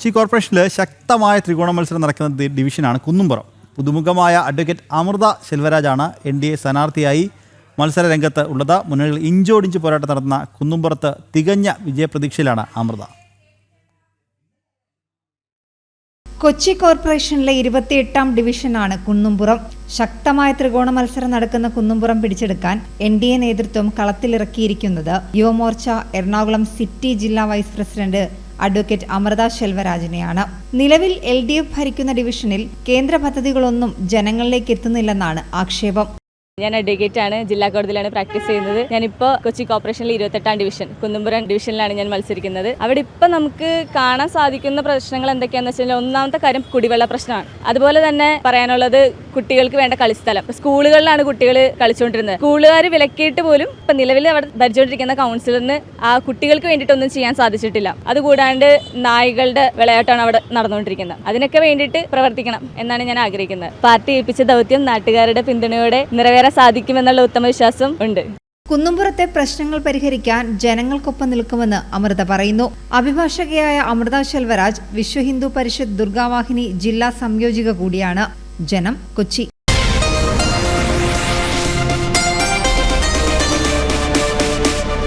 കൊച്ചി കോർപ്പറേഷനിൽ ശക്തമായ ത്രികോണ മത്സരം നടക്കുന്ന ഡിവിഷനാണ് കുന്നുംപുറം. പുതുമുഖമായ അഡ്വക്കേറ്റ് അമൃത സെൽവരാജാണ് NDA സ്ഥാനാർത്ഥിയായി മത്സര രംഗത്ത് ഉള്ളത്. മുന്നണിയിൽ ഇഞ്ചോടിഞ്ച് പോരാട്ടം നടത്തുന്ന കുന്നുംപുറത്ത് തികഞ്ഞ വിജയപ്രതീക്ഷയിലാണ് അമൃത. കൊച്ചി കോർപ്പറേഷനിലെ 28ാം ഡിവിഷനാണ് കുന്നുംപുറം. ശക്തമായ ത്രികോണ മത്സരം നടക്കുന്ന കുന്നുംപുറം പിടിച്ചെടുക്കാൻ NDA നേതൃത്വം കളത്തിലിറക്കിയിരിക്കുന്നത് യുവമോർച്ച എറണാകുളം സിറ്റി ജില്ലാ വൈസ് പ്രസിഡന്റ് അഡ്വക്കേറ്റ് അമൃത സെൽവരാജിനെയാണ്. നിലവിൽ LDF ഭരിക്കുന്ന ഡിവിഷനിൽ കേന്ദ്ര പദ്ധതികളൊന്നും ജനങ്ങളിലേക്ക് എത്തുന്നില്ലെന്നാണ് ആക്ഷേപം. ഞാൻ അഡ്വക്കേറ്റ് ആണ്, ജില്ലാ കോടതിയിലാണ് പ്രാക്ടീസ് ചെയ്യുന്നത്. ഞാനിപ്പോൾ കൊച്ചി കോർപ്പറേഷനിലെ 28ാം ഡിവിഷൻ കുന്നുംപുറം ഡിവിഷനിലാണ് ഞാൻ മത്സരിക്കുന്നത്. അവിടെ ഇപ്പം നമുക്ക് കാണാൻ സാധിക്കുന്ന പ്രശ്നങ്ങൾ എന്തൊക്കെയാണെന്ന് വെച്ചാൽ, ഒന്നാമത്തെ കാര്യം കുടിവെള്ള പ്രശ്നമാണ്. അതുപോലെ തന്നെ പറയാനുള്ളത് കുട്ടികൾക്ക് വേണ്ട കളിസ്ഥലം. സ്കൂളുകളിലാണ് കുട്ടികൾ കളിച്ചുകൊണ്ടിരുന്നത്. സ്കൂളുകാർ വിലക്കിയിട്ട് പോലും ഇപ്പം നിലവിൽ അവിടെ ഭരിച്ചുകൊണ്ടിരിക്കുന്ന കൗൺസിലറിന് ആ കുട്ടികൾക്ക് വേണ്ടിയിട്ടൊന്നും ചെയ്യാൻ സാധിച്ചിട്ടില്ല. അതുകൂടാണ്ട് നായ്കളുടെ വിളയാട്ടമാണ് അവിടെ നടന്നുകൊണ്ടിരിക്കുന്നത്. അതിനൊക്കെ വേണ്ടിയിട്ട് പ്രവർത്തിക്കണം എന്നാണ് ഞാൻ ആഗ്രഹിക്കുന്നത്. പാർട്ടി ഏൽപ്പിച്ച ദൗത്യം നാട്ടുകാരുടെ പിന്തുണയോടെ നിറവേറാൻ സാധിക്കുമെന്നുള്ള ഉത്തമ വിശ്വാസം ഉണ്ട്. കുന്നുംപുറത്തെ പ്രശ്നങ്ങൾ പരിഹരിക്കാൻ ജനങ്ങൾക്കൊപ്പം നിൽക്കുമെന്ന് അമൃത പറയുന്നു. അഭിഭാഷകയായ അമൃത സെൽവരാജ് വിശ്വ ഹിന്ദു പരിഷത്ത് ദുർഗാവാഹിനി ജില്ലാ സംയോജിക കൂടിയാണ്. ജനം, കൊച്ചി.